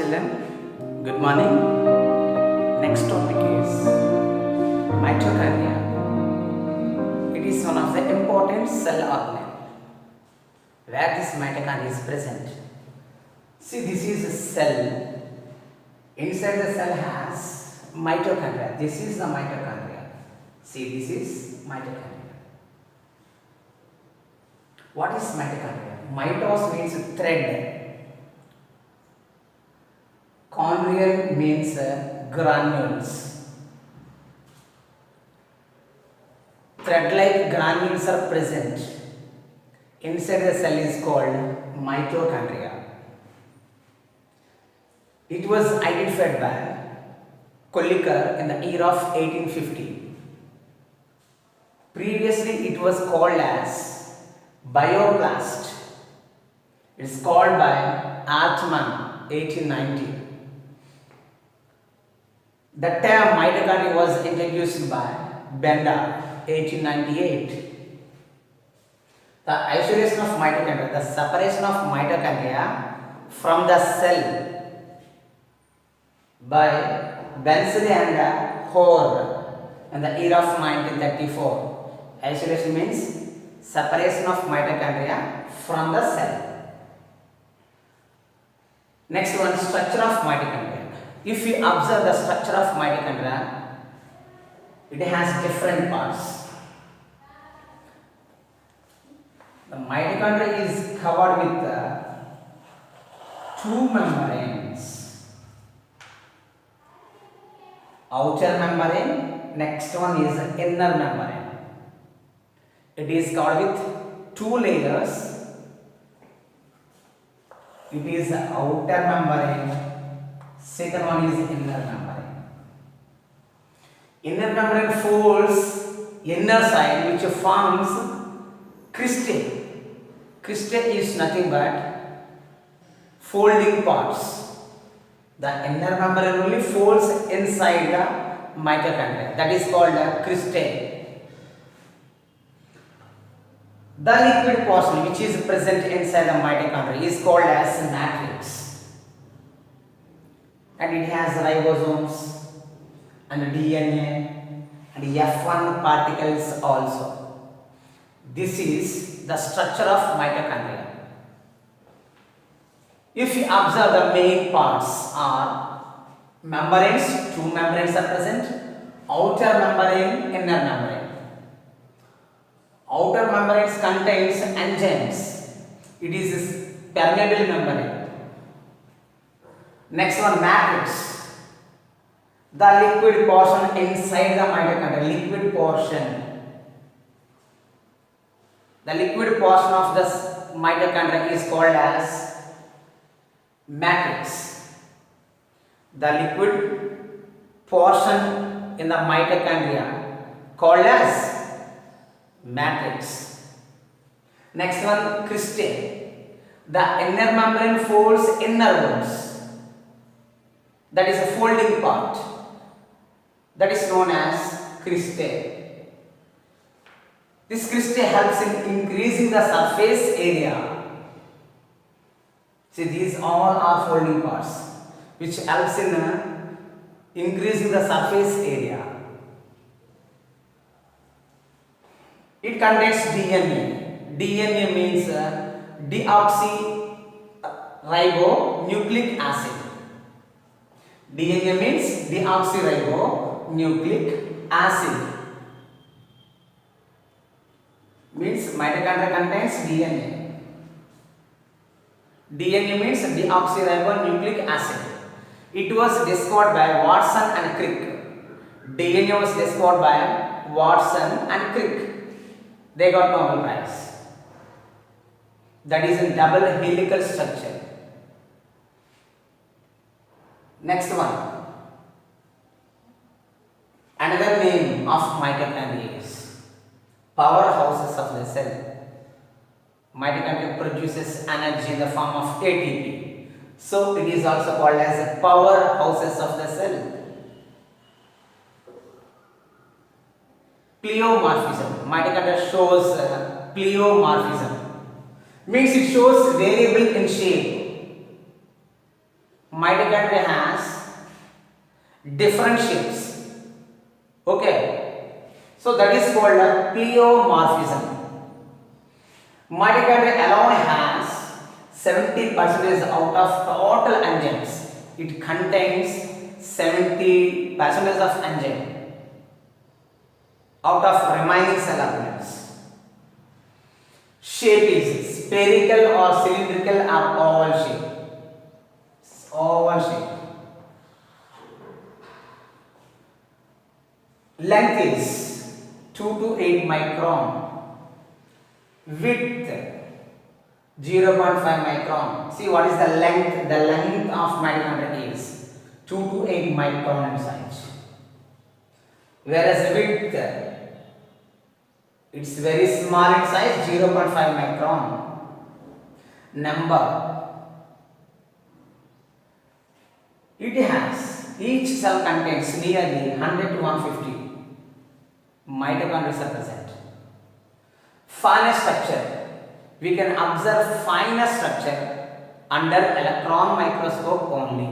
children, good morning. Next topic is mitochondria. It is one of the important cell organelle where this mitochondria is present. See, this is a cell. Inside the cell has mitochondria. This is the mitochondria. See, this is mitochondria. What is mitochondria? Mitos means thread. Chondrial means granules. Thread-like granules are present inside the cell is called mitochondria. It was identified by Kolliker in the year of 1850. Previously, it was called as bioplast. It's called by Altman 1890. The term mitochondria was introduced by Benda 1898. The isolation of mitochondria, the separation of mitochondria from the cell by Bensley and Hoare in the year of 1934. Isolation means separation of mitochondria from the cell. Next one, structure of mitochondria. If you observe the structure of mitochondria, it has different parts. The mitochondria is covered with two membranes. Outer membrane, next one is inner membrane. It is covered with two layers. It is outer membrane. Second one is inner membrane. Inner membrane folds inner side which forms cristae. Cristae is nothing but folding parts. The inner membrane only folds inside the mitochondria. That is called cristae. The liquid portion which is present inside the mitochondria is called as matrix. And it has ribosomes and DNA and F1 particles also. This is the structure of mitochondria. If you observe, the main parts are membranes, two membranes are present, outer membrane, inner membrane. Outer membranes contains enzymes. It is permeable membrane. Next one, matrix. The liquid portion inside the mitochondria. Liquid portion. The liquid portion of this mitochondria is called as matrix. The liquid portion in the mitochondria called as matrix. Next one, cristae. The inner membrane folds innerwards. That is a folding part. That is known as cristae. This cristae helps in increasing the surface area. See, these all are folding parts which helps in increasing the surface area. It contains DNA. DNA means deoxyribonucleic acid. DNA means deoxyribonucleic acid. Means mitochondria contains DNA. DNA means deoxyribonucleic acid. It was discovered by Watson and Crick. DNA was discovered by Watson and Crick. They got Nobel Prize. That is a double helical structure. Next one. Another name of mitochondria is powerhouses of the cell. Mitochondria produces energy in the form of ATP. So it is also called as powerhouses of the cell. Pleomorphism. Mitochondria shows pleomorphism. Means it shows variable in shape. mitochondria has different shapes. Okay, so that is called a pleomorphism. Mitochondria alone has 70% out of total enzymes. It contains 70% of enzyme out of remaining cell organelles. Shape is spherical or cylindrical or oval shape. Oval shape. Length is 2 to 8 micron. Width 0.5 micron. See what is the length? The length of mitochondria is 2 to 8 micron in size. Whereas width, it's very small in size, 0.5 micron. Number, it has, each cell contains nearly 100 to 150 mitochondria are present. Finer structure, we can observe finer structure under electron microscope only.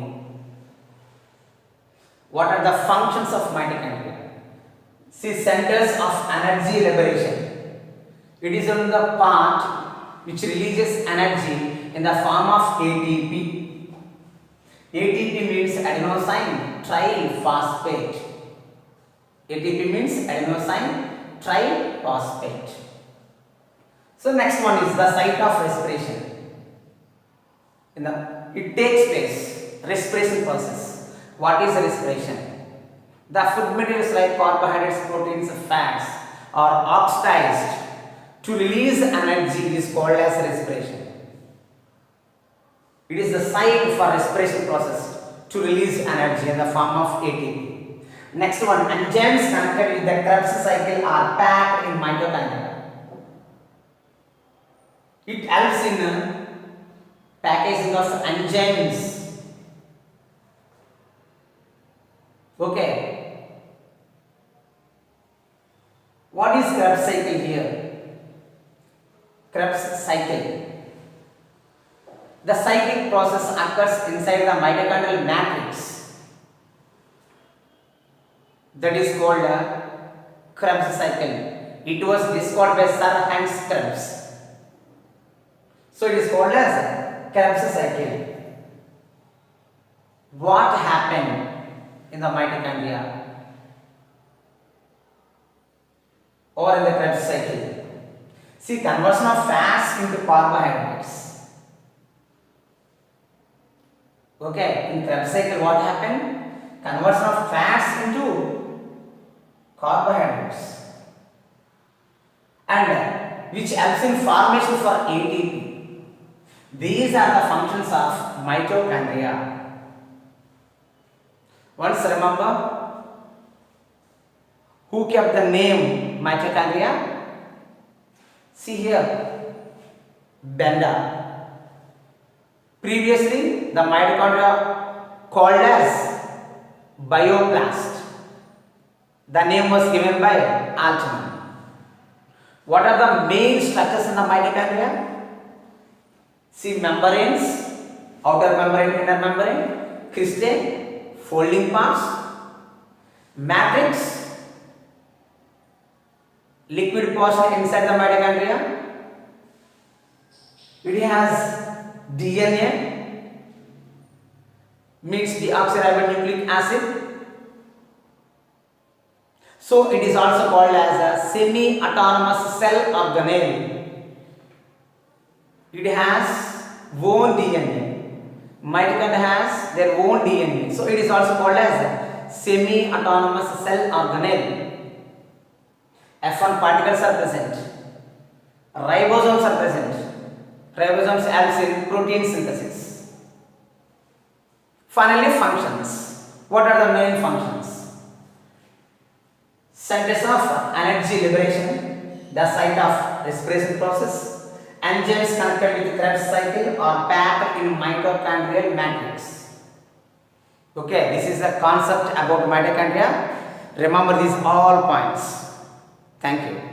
What are the functions of mitochondria? See, centers of energy liberation. It is on the part which releases energy in the form of ATP. ATP means adenosine triphosphate. ATP means adenosine triphosphate. So next one is the site of respiration. It takes place, respiration process. What is respiration? The food materials like carbohydrates, proteins, fats are oxidized to release energy is called as respiration. It is the site for respiration process to release energy in the form of ATP. Next one, enzymes connected with the Krebs cycle are packed in mitochondria. It helps in packaging of enzymes. Okay. What is Krebs cycle here? Krebs cycle. The cyclic process occurs inside the mitochondrial matrix. That is called a Krebs cycle. It was discovered by Sir Hans Krebs. So it is called as Krebs cycle. What happened in the mitochondria or in the Krebs cycle? See, conversion of fats into carbohydrates. Okay, in Krebs cycle what happened? Conversion of fats into carbohydrates, and which helps in formation for ATP. These are the functions of mitochondria. Once remember, who kept the name mitochondria? See here, Benda. Previously, the mitochondria called as bioplast. The name was given by Altman. What are the main structures in the mitochondria? See, membranes, outer membrane, inner membrane, cristae, folding parts, matrix, liquid portion inside the mitochondria. It has DNA, means deoxyribonucleic acid. So it is also called as a semi-autonomous cell organelle. It has own DNA. Mitochondria has their own DNA. So it is also called as a semi-autonomous cell organelle. F1 particles are present. Ribosomes are present. Ribosomes helps in protein synthesis. Finally, functions. What are the main functions? Centers of energy liberation, the site of respiration process, enzymes connected with Krebs cycle are packed in mitochondrial matrix. Okay, this is the concept about mitochondria. Remember these all points. Thank you.